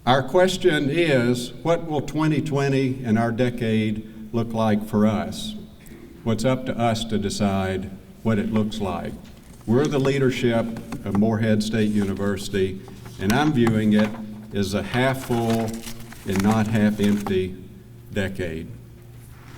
Our question is, what will 2020 and our decade look like for us? What's up to us to decide what it looks like? We're the leadership of Morehead State University, and I'm viewing it as a half full and not half empty decade.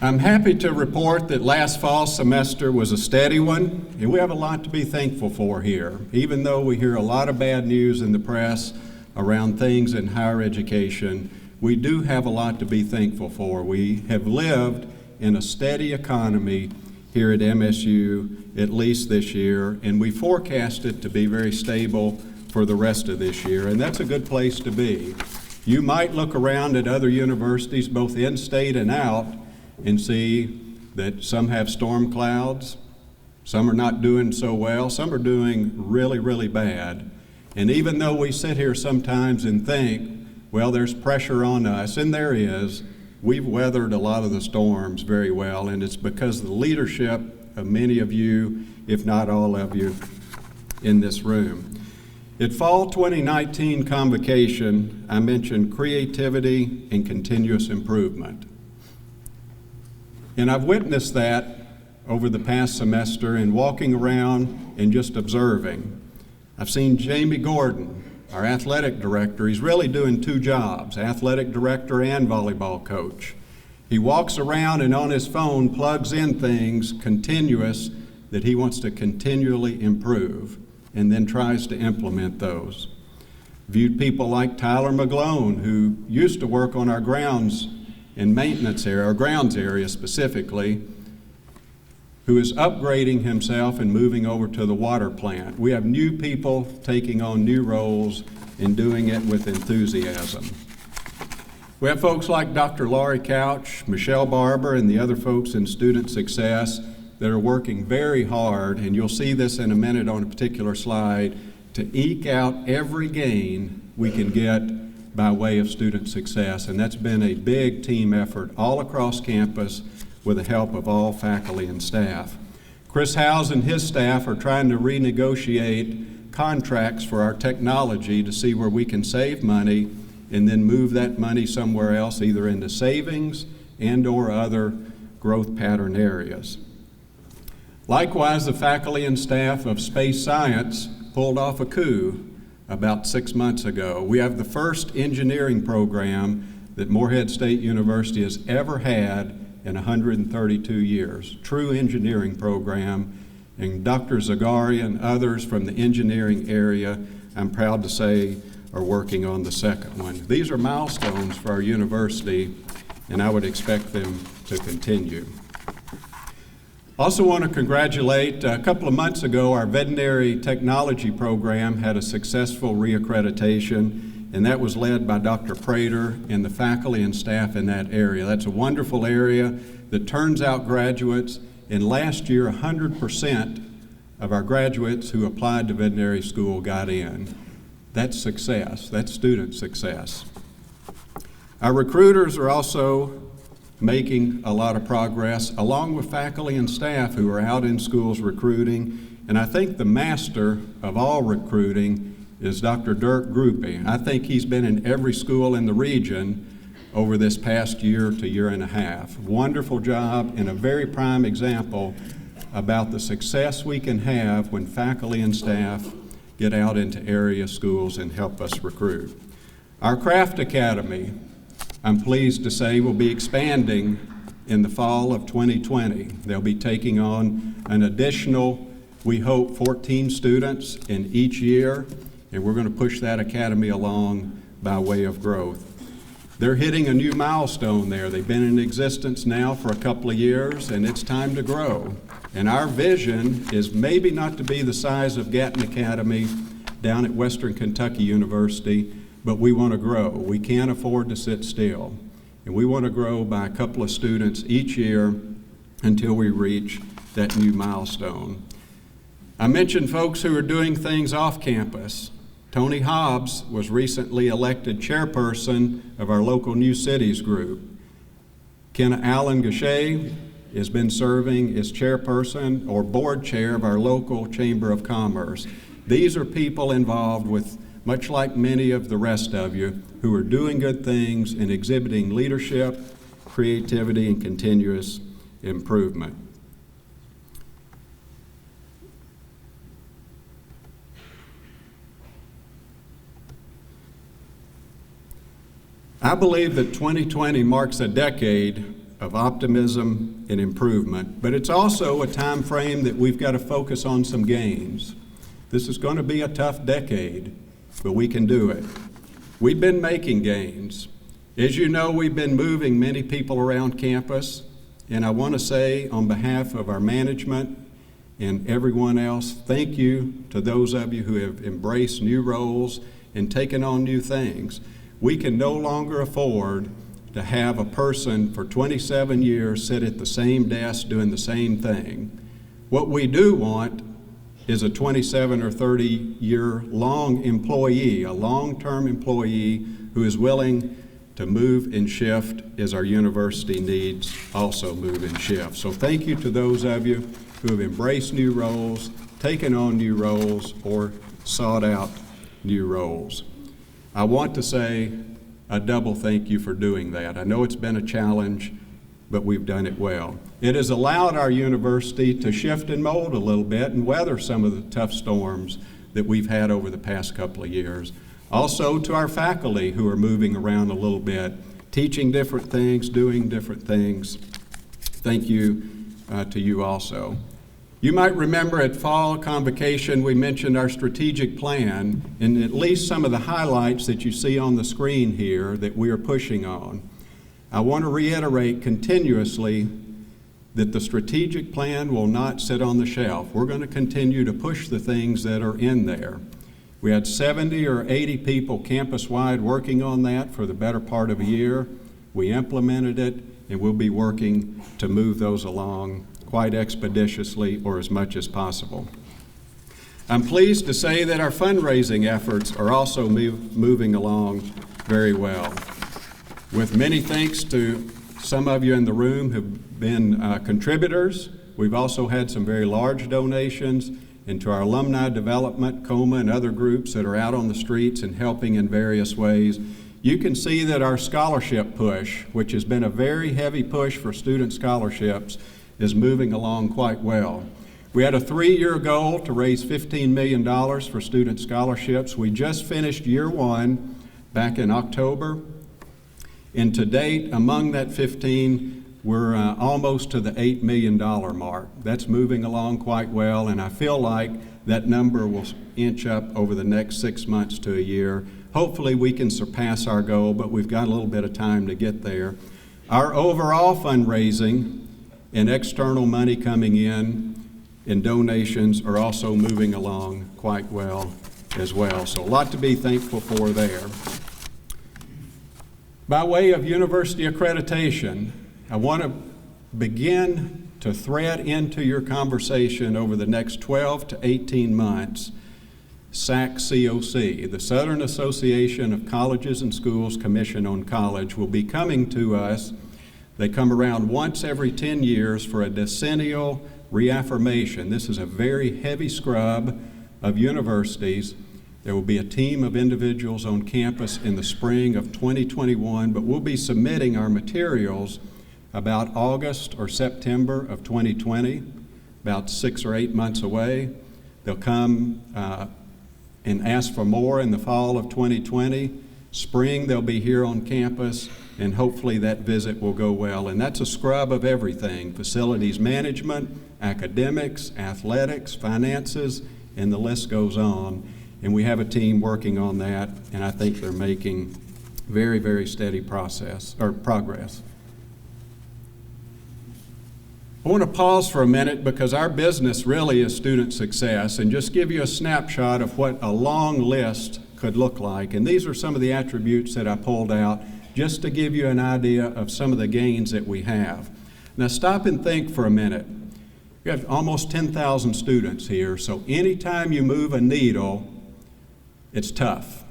I'm happy to report that last fall semester was a steady one, and we have a lot to be thankful for here, even though we hear a lot of bad news in the press around things in higher education. We do have a lot to be thankful for. We have lived in a steady economy here at MSU, at least this year, and we forecast it to be very stable for the rest of this year, and that's a good place to be. You might look around at other universities, both in-state and out, and see that some have storm clouds, some are not doing so well, some are doing really, really bad. And even though we sit here sometimes and think, well, there's pressure on us, and there is, we've weathered a lot of the storms very well, and it's because of the leadership of many of you, if not all of you, in this room. At Fall 2019 Convocation, I mentioned creativity and continuous improvement. And I've witnessed that over the past semester in walking around and just observing. I've seen Jamie Gordon, our athletic director. He's really doing two jobs, athletic director and volleyball coach. He walks around and on his phone plugs in things continuous that he wants to continually improve and then tries to implement those. Viewed people like Tyler McGlone, who used to work on our grounds and maintenance area, our grounds area specifically, who is upgrading himself and moving over to the water plant. We have new people taking on new roles and doing it with enthusiasm. We have folks like Dr. Laurie Couch, Michelle Barber, and the other folks in student success that are working very hard, and you'll see this in a minute on a particular slide, to eke out every gain we can get by way of student success. And that's been a big team effort all across campus with the help of all faculty and staff. Chris Howes and his staff are trying to renegotiate contracts for our technology to see where we can save money and then move that money somewhere else, either into savings and or other growth pattern areas. Likewise, the faculty and staff of space science pulled off a coup about 6 months ago. We have the first engineering program that Morehead State University has ever had in 132 years, true engineering program, and Dr. Zagari and others from the engineering area, I'm proud to say, are working on the second one. These are milestones for our university, and I would expect them to continue. Also want to congratulate, a couple of months ago, our veterinary technology program had a successful reaccreditation, and that was led by Dr. Prater and the faculty and staff in that area. That's a wonderful area that turns out graduates, and last year 100% of our graduates who applied to veterinary school got in. That's success, that's student success. Our recruiters are also making a lot of progress, along with faculty and staff who are out in schools recruiting, and I think the master of all recruiting is Dr. Dirk Groupie. I think he's been in every school in the region over this past year to year and a half. Wonderful job and a very prime example about the success we can have when faculty and staff get out into area schools and help us recruit. Our Craft Academy, I'm pleased to say, will be expanding in the fall of 2020. They'll be taking on an additional, we hope, 14 students in each year, and we're going to push that academy along by way of growth. They're hitting a new milestone there. They've been in existence now for a couple of years, and it's time to grow. And our vision is maybe not to be the size of Gatton Academy down at Western Kentucky University, but we want to grow. We can't afford to sit still. And we want to grow by a couple of students each year until we reach that new milestone. I mentioned folks who are doing things off campus. Tony Hobbs was recently elected chairperson of our local New Cities group. Kenna Allen Gachet has been serving as chairperson or board chair of our local Chamber of Commerce. These are people involved with much like many of the rest of you who are doing good things and exhibiting leadership, creativity, and continuous improvement. I believe that 2020 marks a decade of optimism and improvement, but it's also a time frame that we've got to focus on some gains. This is going to be a tough decade, but we can do it. We've been making gains. As you know, we've been moving many people around campus, and I want to say on behalf of our management and everyone else, thank you to those of you who have embraced new roles and taken on new things. We can no longer afford to have a person for 27 years sit at the same desk doing the same thing. What we do want is a 27 or 30-year long employee, a long-term employee who is willing to move and shift as our university needs also move and shift. So thank you to those of you who have embraced new roles, taken on new roles, or sought out new roles. I want to say a double thank you for doing that. I know it's been a challenge, but we've done it well. It has allowed our university to shift and mold a little bit and weather some of the tough storms that we've had over the past couple of years. Also to our faculty who are moving around a little bit, teaching different things, doing different things. Thank you to you also. You might remember at Fall Convocation we mentioned our strategic plan and at least some of the highlights that you see on the screen here that we are pushing on. I want to reiterate continuously that the strategic plan will not sit on the shelf. We're going to continue to push the things that are in there. We had 70 or 80 people campus-wide working on that for the better part of a year. We implemented it, and we'll be working to move those along quite expeditiously or as much as possible. I'm pleased to say that our fundraising efforts are also moving along very well. With many thanks to some of you in the room who've been contributors, we've also had some very large donations, and to our alumni development, COMA, and other groups that are out on the streets and helping in various ways. You can see that our scholarship push, which has been a very heavy push for student scholarships, is moving along quite well. We had a 3-year goal to raise $15 million for student scholarships. We just finished year one back in October. And to date, among that 15, we're almost to the $8 million mark. That's moving along quite well, and I feel like that number will inch up over the next 6 months to a year. Hopefully we can surpass our goal, but we've got a little bit of time to get there. Our overall fundraising and external money coming in and donations are also moving along quite well as well. So a lot to be thankful for there. By way of university accreditation, I want to begin to thread into your conversation over the next 12 to 18 months SAC-COC, the Southern Association of Colleges and Schools Commission on College, will be coming to us. They come around once every 10 years for a decennial reaffirmation. This is a very heavy scrub of universities. There will be a team of individuals on campus in the spring of 2021, but we'll be submitting our materials about August or September of 2020, about 6 or 8 months away. They'll come and ask for more in the fall of 2020. Spring, they'll be here on campus, and hopefully that visit will go well. And that's a scrub of everything: facilities management, academics, athletics, finances, and the list goes on. And we have a team working on that, and I think they're making very, very steady progress. I want to pause for a minute because our business really is student success, and just give you a snapshot of what a long list could look like. And these are some of the attributes that I pulled out just to give you an idea of some of the gains that we have. Now stop and think for a minute. We have almost 10,000 students here, so anytime you move a needle, it's tough.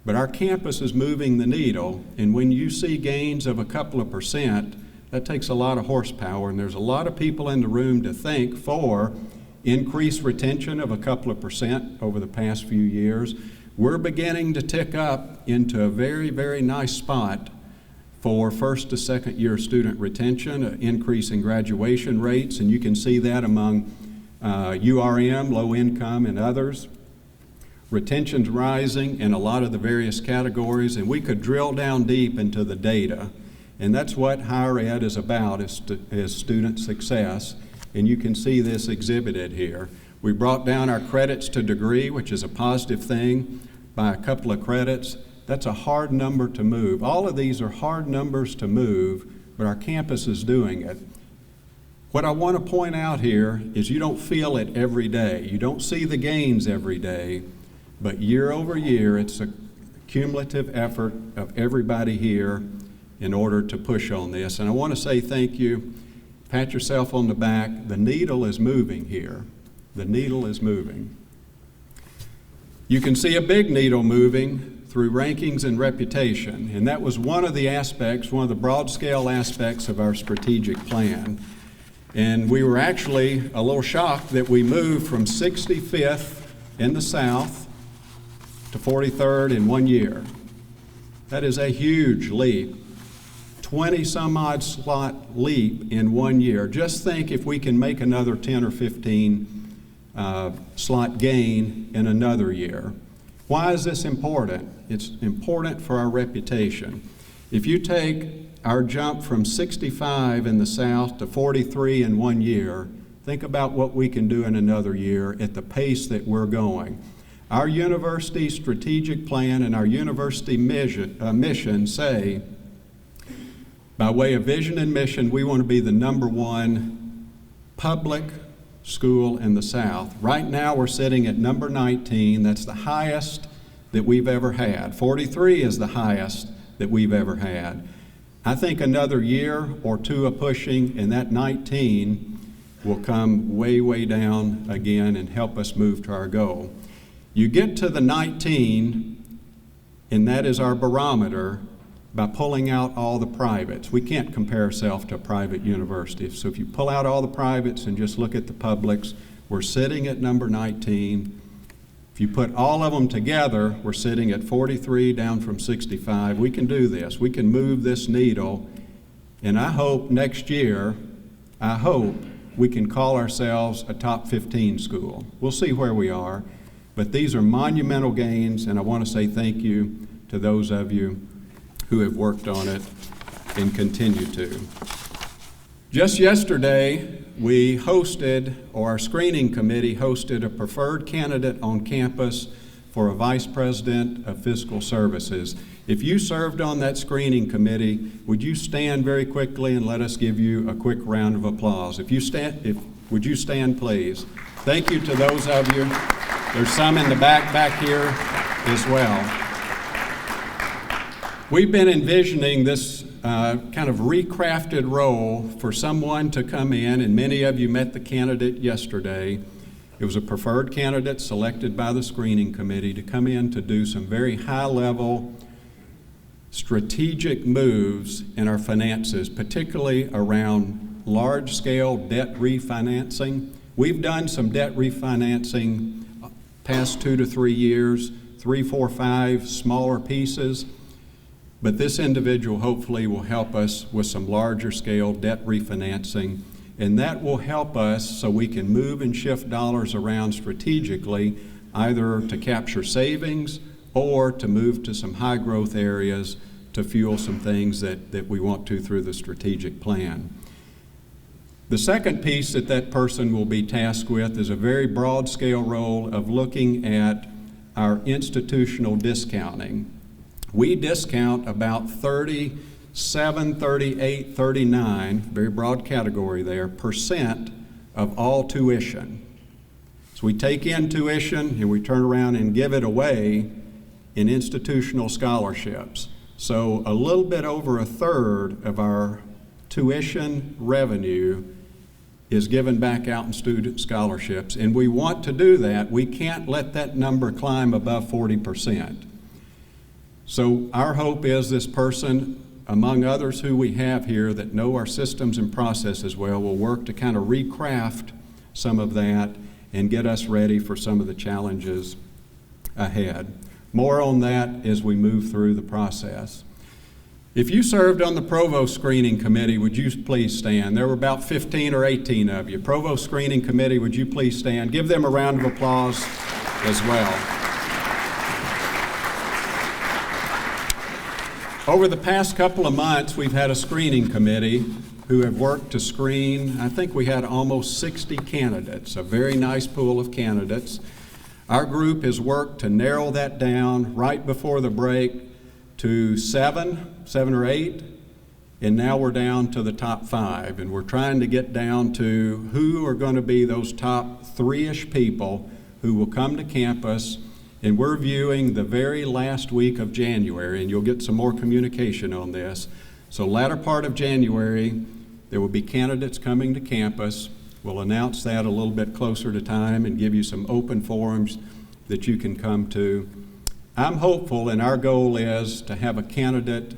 But our campus is moving the needle, and when you see gains of a couple of percent, that takes a lot of horsepower, and there's a lot of people in the room to thank for increased retention of a couple of percent over the past few years. We're beginning to tick up into a very, very nice spot for first to second year student retention, an increase in graduation rates, and you can see that among URM, low income, and others. Retention's rising in a lot of the various categories, and we could drill down deep into the data. And that's what higher ed is about, is student success. And you can see this exhibited here. We brought down our credits to degree, which is a positive thing, by a couple of credits. That's a hard number to move. All of these are hard numbers to move, but our campus is doing it. What I want to point out here is you don't feel it every day. You don't see the gains every day, but year over year, it's a cumulative effort of everybody here in order to push on this. And I want to say thank you. Pat yourself on the back. The needle is moving here. The needle is moving. You can see a big needle moving through rankings and reputation, and that was one of the aspects, one of the broad scale aspects of our strategic plan. And we were actually a little shocked that we moved from 65th in the South to 43rd in 1 year. That is a huge leap. 20 some odd slot leap in 1 year. Just think if we can make another 10 or 15 slot gain in another year. Why is this important? It's important for our reputation. If you take our jump from 65 in the South to 43 in 1 year, think about what we can do in another year at the pace that we're going. Our university strategic plan and our university mission say, by way of vision and mission, we want to be the #1 public school in the South. Right now we're sitting at number 19. That's the highest that we've ever had. 43 is the highest that we've ever had. I think another year or two of pushing and that 19 will come way, way down again and help us move to our goal. You get to the 19, and that is our barometer, by pulling out all the privates. We can't compare ourselves to a private university. So if you pull out all the privates and just look at the publics, we're sitting at number 19. If you put all of them together, we're sitting at 43, down from 65. We can do this. We can move this needle. And I hope next year, we can call ourselves a top 15 school. We'll see where we are. But these are monumental gains, and I want to say thank you to those of you who have worked on it and continue to. Just yesterday, we hosted, or our screening committee hosted, a preferred candidate on campus for a vice president of fiscal services. If you served on that screening committee, would you stand very quickly and let us give you a quick round of applause? Would you stand, please? Thank you to those of you. There's some in the back here as well. We've been envisioning this kind of recrafted role for someone to come in, and many of you met the candidate yesterday. It was a preferred candidate selected by the screening committee to come in to do some very high-level strategic moves in our finances, particularly around large-scale debt refinancing. We've done some debt refinancing past 2 to 3 years, 3, 4, 5 smaller pieces. But this individual hopefully will help us with some larger scale debt refinancing, and that will help us so we can move and shift dollars around strategically, either to capture savings or to move to some high growth areas to fuel some things that we want to through the strategic plan. The second piece that person will be tasked with is a very broad scale role of looking at our institutional discounting. We discount about 37, 38, 39, very broad category there, % of all tuition. So we take in tuition and we turn around and give it away in institutional scholarships. So a little bit over a third of our tuition revenue is given back out in student scholarships. And we want to do that. We can't let that number climb above 40%. So our hope is this person, among others who we have here that know our systems and processes well, will work to kind of recraft some of that and get us ready for some of the challenges ahead. More on that as we move through the process. If you served on the Provost Screening Committee, would you please stand? There were about 15 or 18 of you. Provost Screening Committee, would you please stand? Give them a round of applause as well. Over the past couple of months, we've had a screening committee who have worked to screen, I think we had almost 60 candidates, a very nice pool of candidates. Our group has worked to narrow that down right before the break to seven or eight, and now we're down to the top 5, and we're trying to get down to who are going to be those top 3-ish people who will come to campus, and we're viewing the very last week of January, and you'll get some more communication on this. So latter part of January, there will be candidates coming to campus. We'll announce that a little bit closer to time and give you some open forums that you can come to. I'm hopeful, and our goal is to have a candidate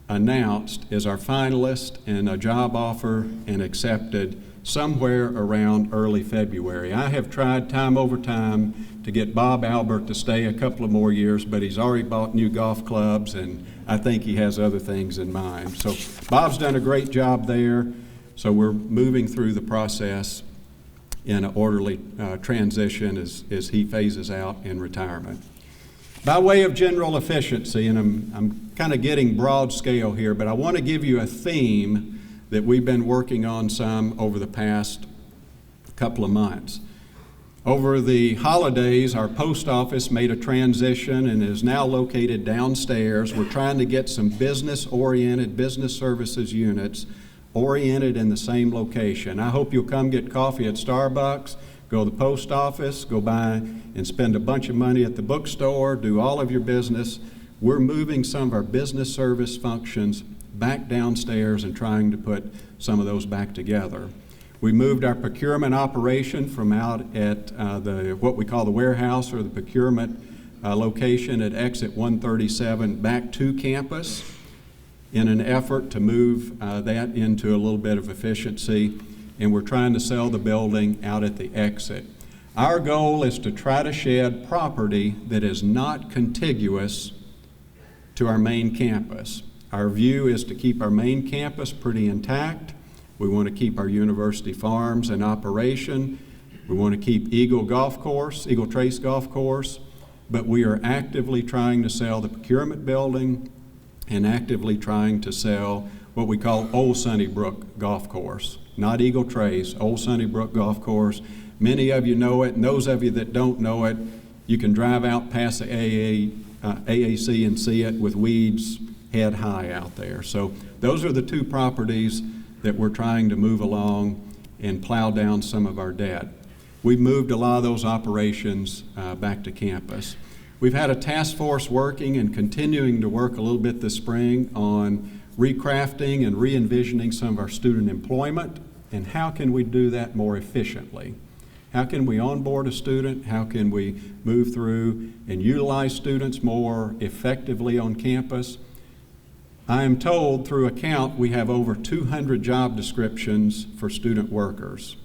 announced as our finalist and a job offer and accepted somewhere around early February. I have tried time over time to get Bob Albert to stay a couple of more years, but he's already bought new golf clubs, and I think he has other things in mind. So Bob's done a great job there, so we're moving through the process in an orderly transition as he phases out in retirement. By way of general efficiency, and I'm kind of getting broad scale here, but I want to give you a theme that we've been working on some over the past couple of months. Over the holidays, our post office made a transition and is now located downstairs. We're trying to get some business-oriented, business services units oriented in the same location. I hope you'll come get coffee at Starbucks, go to the post office, go by and spend a bunch of money at the bookstore, do all of your business. We're moving some of our business service functions back downstairs and trying to put some of those back together. We moved our procurement operation from out at what we call the warehouse or the procurement location at exit 137 back to campus in an effort to move that into a little bit of efficiency, and we're trying to sell the building out at the exit. Our goal is to try to shed property that is not contiguous to our main campus. Our view is to keep our main campus pretty intact. We want to keep our university farms in operation. We want to keep Eagle Trace Golf Course, but we are actively trying to sell the procurement building and actively trying to sell what we call Old Sunnybrook Golf Course. Not Eagle Trace, Old Sunnybrook Golf Course. Many of you know it, and those of you that don't know it, you can drive out past the AAC and see it with weeds head high out there. So those are the two properties that we're trying to move along and plow down some of our debt. We've moved a lot of those operations back to campus. We've had a task force working and continuing to work a little bit this spring on recrafting and re-envisioning some of our student employment, and how can we do that more efficiently? How can we onboard a student? How can we move through and utilize students more effectively on campus? I am told through account we have over 200 job descriptions for student workers.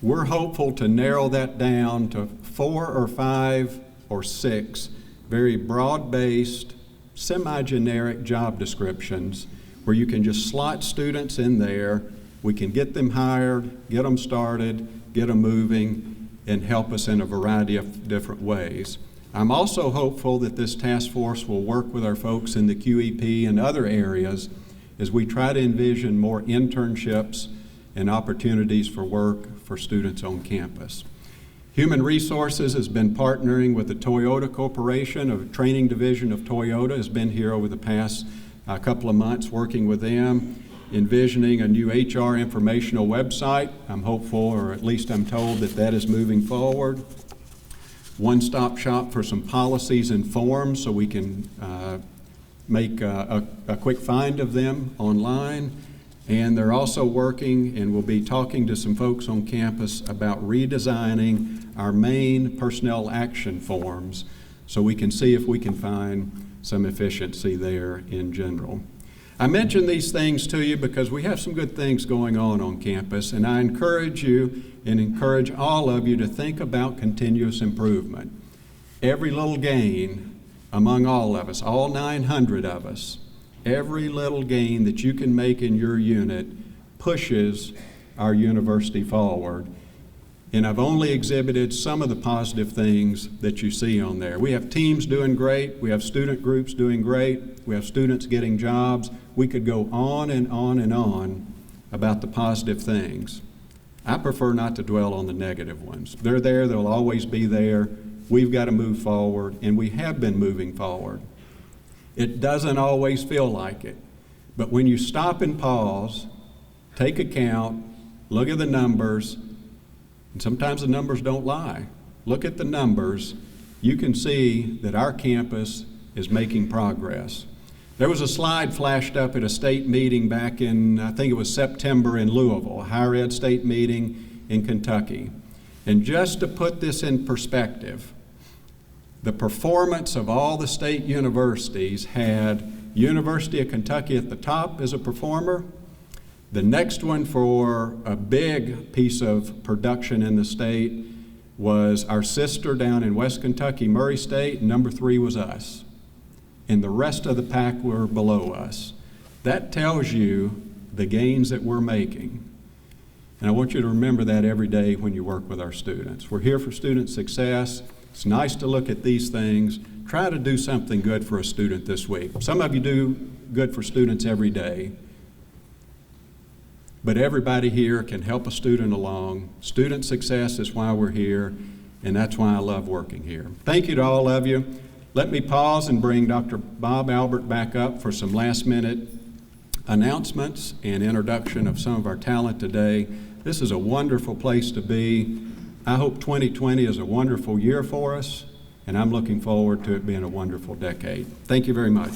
We're hopeful to narrow that down to 4 or 5 or 6 very broad-based, semi-generic job descriptions where you can just slot students in there. We can get them hired, get them started, get them moving, and help us in a variety of different ways. I'm also hopeful that this task force will work with our folks in the QEP and other areas as we try to envision more internships and opportunities for work for students on campus. Human Resources has been partnering with the Toyota Corporation, a training division of Toyota, has been here over the past couple of months working with them, envisioning a new HR informational website. I'm hopeful, or at least I'm told, that that is moving forward. One-stop shop for some policies and forms so we can make a quick find of them online. And they're also working, and we'll be talking to some folks on campus about redesigning our main personnel action forms so we can see if we can find some efficiency there in general. I mention these things to you because we have some good things going on campus, and I encourage you and encourage all of you to think about continuous improvement. every little gain among all of us, all 900 of us, every little gain that you can make in your unit pushes our university forward. And I've only exhibited some of the positive things that you see on there. We have teams doing great. We have student groups doing great. We have students getting jobs. We could go on and on and on about the positive things. I prefer not to dwell on the negative ones. They're there. They'll always be there. We've got to move forward, and we have been moving forward. It doesn't always feel like it. But when you stop and pause, take account, look at the numbers, and sometimes the numbers don't lie. Look at the numbers. You can see that our campus is making progress. There was a slide flashed up at a state meeting back in, I think it was September in Louisville, a higher ed state meeting in Kentucky. And just to put this in perspective, the performance of all the state universities had University of Kentucky at the top as a performer. The next one for a big piece of production in the state was our sister down in West Kentucky, Murray State. Number 3 was us. And the rest of the pack were below us. That tells you the gains that we're making. And I want you to remember that every day when you work with our students. We're here for student success. It's nice to look at these things. Try to do something good for a student this week. Some of you do good for students every day. But everybody here can help a student along. Student success is why we're here, and that's why I love working here. Thank you to all of you. Let me pause and bring Dr. Bob Albert back up for some last-minute announcements and introduction of some of our talent today. This is a wonderful place to be. I hope 2020 is a wonderful year for us, and I'm looking forward to it being a wonderful decade. Thank you very much.